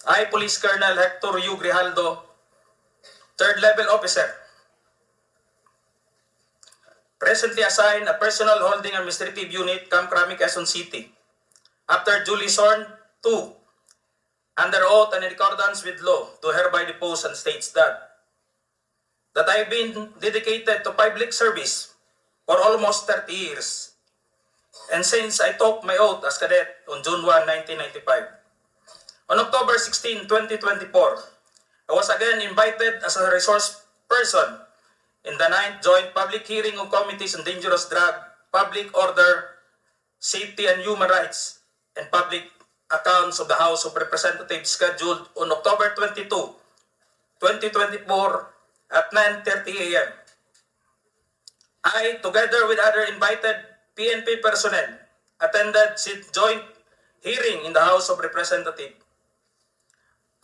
I, Police Colonel Hector U. Grejaldo, 3rd Level Officer, presently assigned a personal holding administrative unit, Camp Crami, Quezon City, after duly sworn to, under oath and in accordance with law, do hereby depose and states that I have been dedicated to public service for almost 30 years, and since I took my oath as cadet on June 1, 1995. On October 16, 2024, I was again invited as a resource person in the 9th Joint Public Hearing of Committees on Dangerous Drug, Public Order, Safety and Human Rights, and Public Accounts of the House of Representatives scheduled on October 22, 2024 at 9:30 a.m. I, together with other invited PNP personnel, attended the joint hearing in the House of Representatives.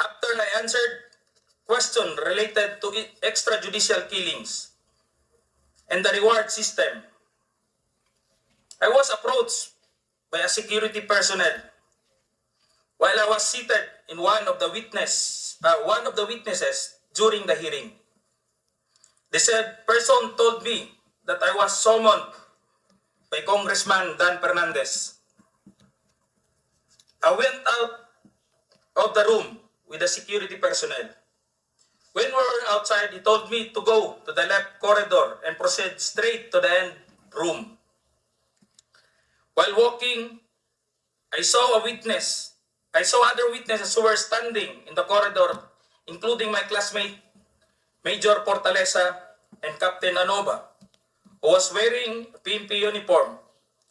After I answered questions related to extrajudicial killings and the reward system, I was approached by a security personnel while I was seated in one of the witnesses during the hearing. The said person told me that I was summoned by Congressman Dan Fernandez. I went out of the room with the security personnel. When we were outside, he told me to go to the left corridor and proceed straight to the end room. While walking, I saw other witnesses who were standing in the corridor, including my classmate, Major Portalesa and Captain Anova, who was wearing a PNP uniform,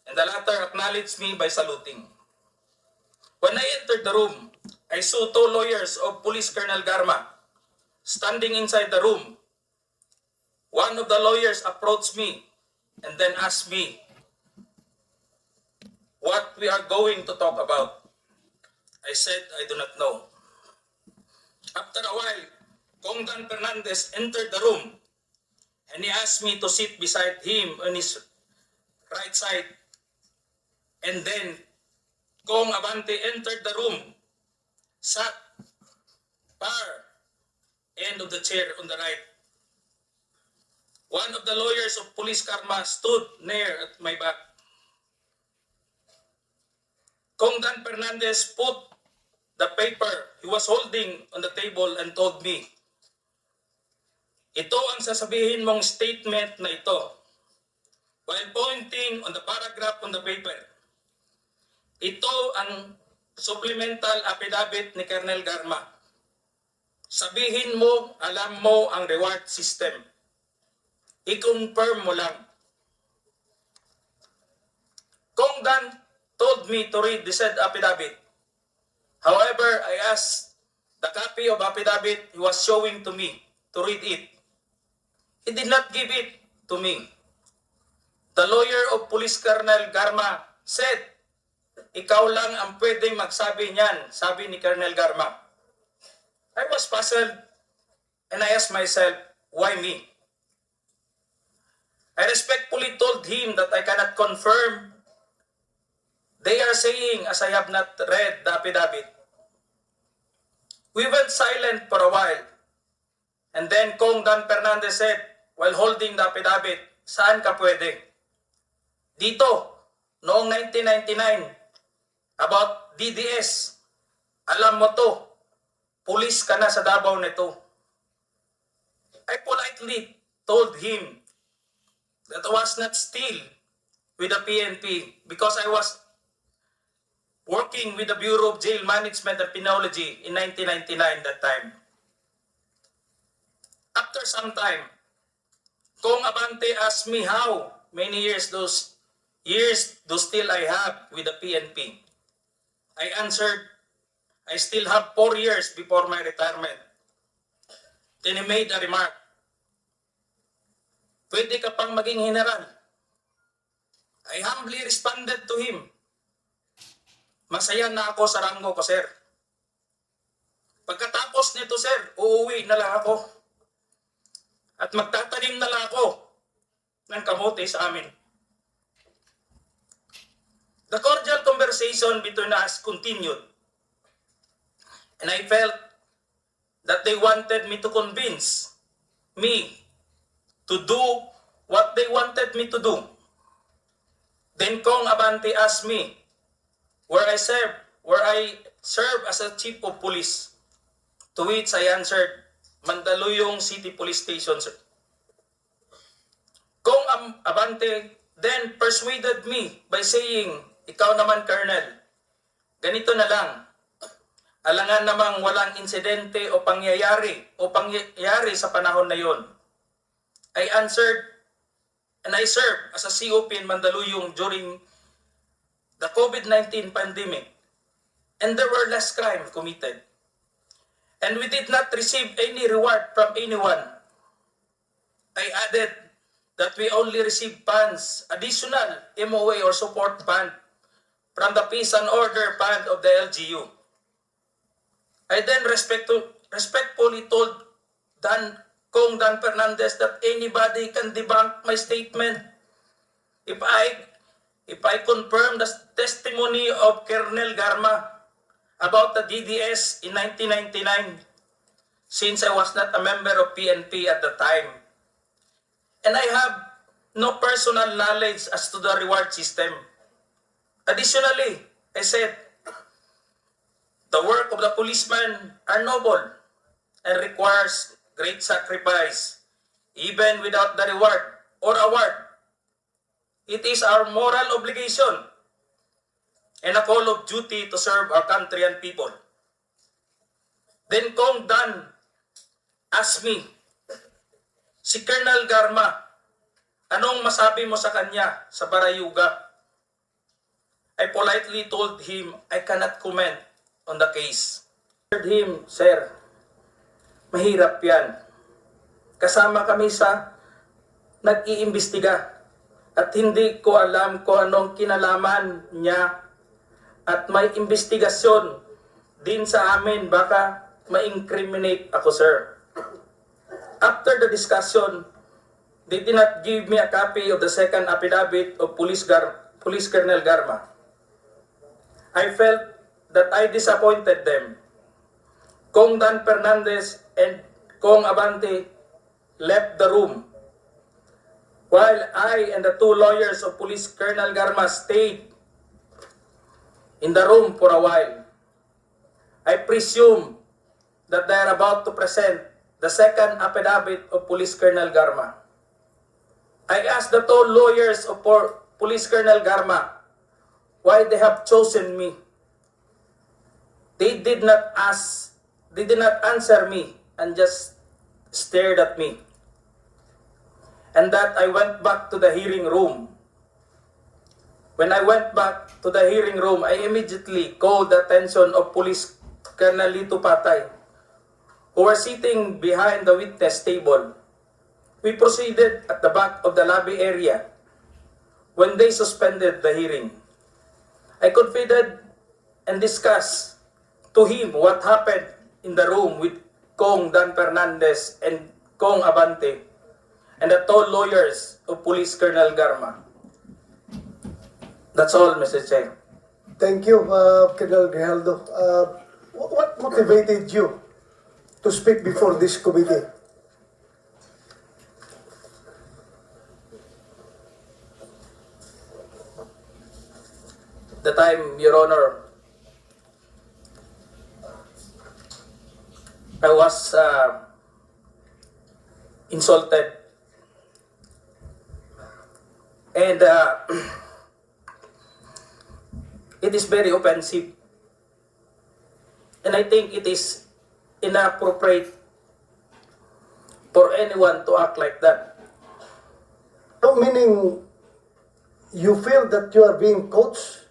and the latter acknowledged me by saluting. When I entered the room, I saw 2 lawyers of Police Colonel Garma standing inside the room. One of the lawyers approached me and then asked me what we are going to talk about. I said I do not know. After a while, Kong Dan Fernandez entered the room and he asked me to sit beside him on his right side. And then Kong Abante entered the room, sat far end of the chair on the right. One of the lawyers of Police Karma stood near at my back. Kong Dan Fernandez put the paper he was holding on the table and told me, "Ito ang sasabihin mong statement na ito," while pointing on the paragraph on the paper. Ito ang supplemental affidavit ni Colonel Garma. Sabihin mo, alam mo ang reward system. I-confirm mo lang. Kong Dan told me to read the said affidavit. However, I asked the copy of affidavit he was showing to me to read it. He did not give it to me. The lawyer of Police Colonel Garma said, "Ikaw lang ang pwedeng magsabi niyan," sabi ni Colonel Garma. I was puzzled and I asked myself, why me? I respectfully told him that I cannot confirm. They are saying as I have not read the affidavit. We went silent for a while. And then Kong Dan Fernandez said, while holding the affidavit, "Saan ka pwede?" "Dito, noong 1999, about DDS. Alam mo to, pulis ka na sa Davao nito." I politely told him that I was not still with the PNP because I was working with the Bureau of Jail Management and Penology in 1999 that time. After some time, Kong Abante asked me how many years do still I have with the PNP. I answered, I still have 4 years before my retirement. Then he made a remark, "Pwede ka pang maging general." I humbly responded to him, "Masaya na ako sa ranggo ko, sir. Pagkatapos nito, sir, uuwi na lang ako. At magtatanim na lang ako ng kamote sa amin." The cordial conversation between us continued. And I felt that they wanted me to convince me to do what they wanted me to do. Then Kong Abante asked me where I serve as a chief of police. To which I answered, Mandaluyong City Police Station, sir. Kong Abante then persuaded me by saying, ikaw naman, Colonel, ganito na lang. Alangan namang walang insidente o pangyayari sa panahon na yon. I answered, and I served as a COP in Mandaluyong during the COVID-19 pandemic, and there were less crime committed. And we did not receive any reward from anyone. I added that we only received funds, additional MOA or support fund from the Peace and Order Fund of the LGU. I then respectfully told Kong Dan Fernandez that anybody can debunk my statement if I confirm the testimony of Colonel Garma about the DDS in 1999, since I was not a member of PNP at the time. And I have no personal knowledge as to the reward system. Additionally, I said, the work of the policeman are noble and requires great sacrifice, even without the reward or award. It is our moral obligation and a call of duty to serve our country and people. Then Kong Dan asked me, si Colonel Garma, anong masabi mo sa kanya sa Barayuga? I politely told him I cannot comment on the case. I told him, sir, mahirap yan. Kasama kami sa nag-iimbestiga at hindi ko alam kung anong kinalaman niya at may investigasyon din sa amin, baka ma-incriminate ako, sir. After the discussion, they did not give me a copy of the second affidavit of Police Colonel Garma. I felt that I disappointed them. Kong Dan Fernandez and Kong Abante left the room, while I and the two lawyers of Police Colonel Garma stayed in the room for a while. I presume that they are about to present the second affidavit of Police Colonel Garma. I asked the two lawyers of Police Colonel Garma why they have chosen me. They did not answer me and just stared at me. And that I went back to the hearing room. When I went back to the hearing room, I immediately called the attention of Police Colonel Lito Patay, who were sitting behind the witness table. We proceeded at the back of the lobby area when they suspended the hearing. I confided and discussed to him what happened in the room with Kong Dan Fernandez and Kong Abante and the two lawyers of Police Colonel Garma. That's all, Mr. Chair. Thank you, Colonel Grejaldo. What motivated you to speak before this committee? The time, Your Honor, I was insulted and it is very offensive, and I think it is inappropriate for anyone to act like that. So meaning you feel that you are being coached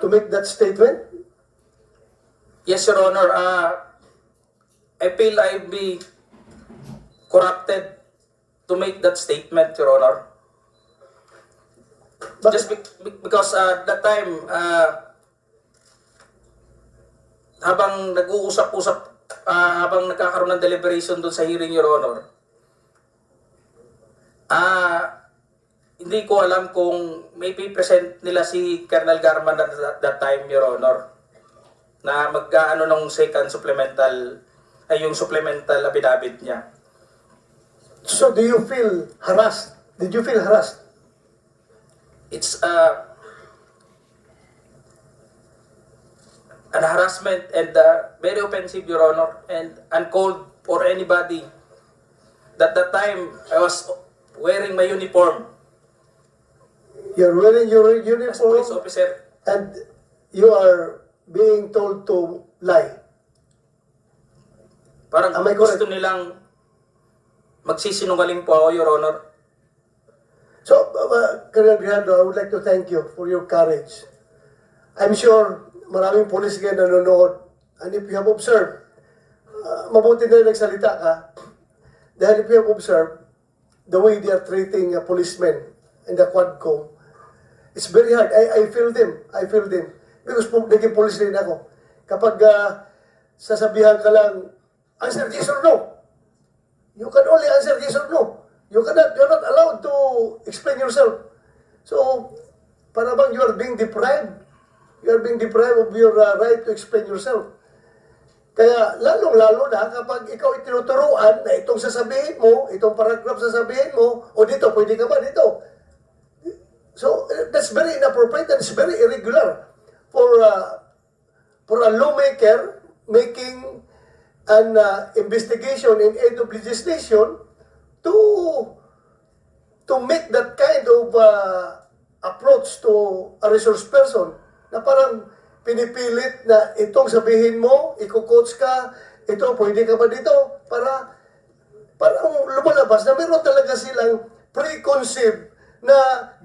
to make that statement? Yes, Your Honor. I feel I'll be corrupted to make that statement, Your Honor. But Just because that time, habang nag-uusap-usap, habang nagkakaroon ng deliberation doon sa hearing, Your Honor, hindi ko alam kung may present nila si Colonel Garman at that time, Your Honor. na mag-ano ng second supplemental, ay yung supplemental affidavit niya. So do you feel harassed? Did you feel harassed? It's an harassment and very offensive, Your Honor, and uncalled for anybody. At that time, I was wearing my uniform You're wearing your as police uniform officer. and you are being told to lie. Parang Am I correct? gusto nilang magsisinungaling po ako, Your Honor. So, Colonel Grejaldo, I would like to thank you for your courage. I'm sure maraming police ngayon nanonood. And if you have observed, mabuti na nagsalita ka. Dahil if you have observed, the way they are treating policemen in the Quadcom, it's very hard. I feel them. I feel them. Because naging police rin ako. Kapag sasabihan ka lang, answer yes or no. You can only answer yes or no. You're not allowed to explain yourself. So, para bang you are being deprived. You are being deprived of your right to explain yourself. Kaya, lalong-lalo na kapag ikaw itinuturuan na itong sasabihin mo, itong paragraph sasabihin mo, o dito, pwede ka ba dito? So, that's very inappropriate and it's very irregular for a lawmaker making an investigation in aid of legislation to make that kind of approach to a resource person na parang pinipilit na itong sabihin mo, iko-coach ka, ito, pwede ka ba dito? Parang lumalabas na meron talaga silang preconceived na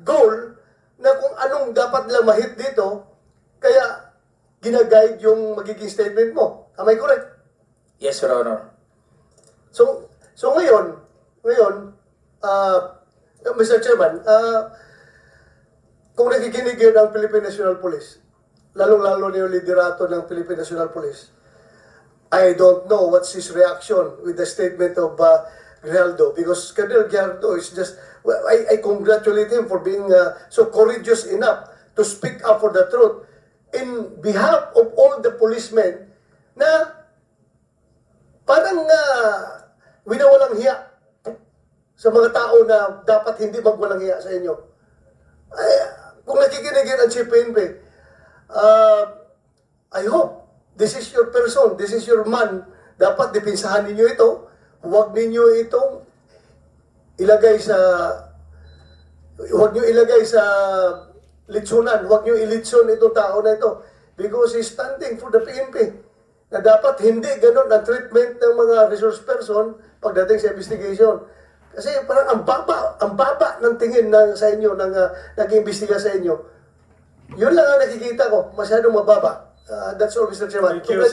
goal na kung anong dapat lang mahit dito, kaya ginaguide yung magiging statement mo. Am I correct? Yes, Your Honor. So ngayon, Mr. Chairman, kung nakikinig yun ang Philippine National Police, lalong-lalo na yung liderato ng Philippine National Police, I don't know what's his reaction with the statement of Grejaldo, because Colonel Grejaldo is just, well, I congratulate him for being so courageous enough to speak up for the truth in behalf of all the policemen na parang winawalang hiya sa mga tao na dapat hindi magwalang hiya sa inyo. Ay, kung nakikinig yun ang Chief PNP, I hope this is your person, this is your man. Dapat dipinsahan ninyo ito. Huwag ninyo itong ilagay sa litsunan. Huwag nyo ilitsun itong tao na ito. Because he's standing for the PNP. Na dapat hindi ganun ang treatment ng mga resource person pagdating sa investigation. Kasi parang ang baba ng tingin sa inyo, ng nag-iimbestiga sa inyo. Yun lang ang nakikita ko, masyadong mababa. That's all, Mr. Chairman. Thank you, sir.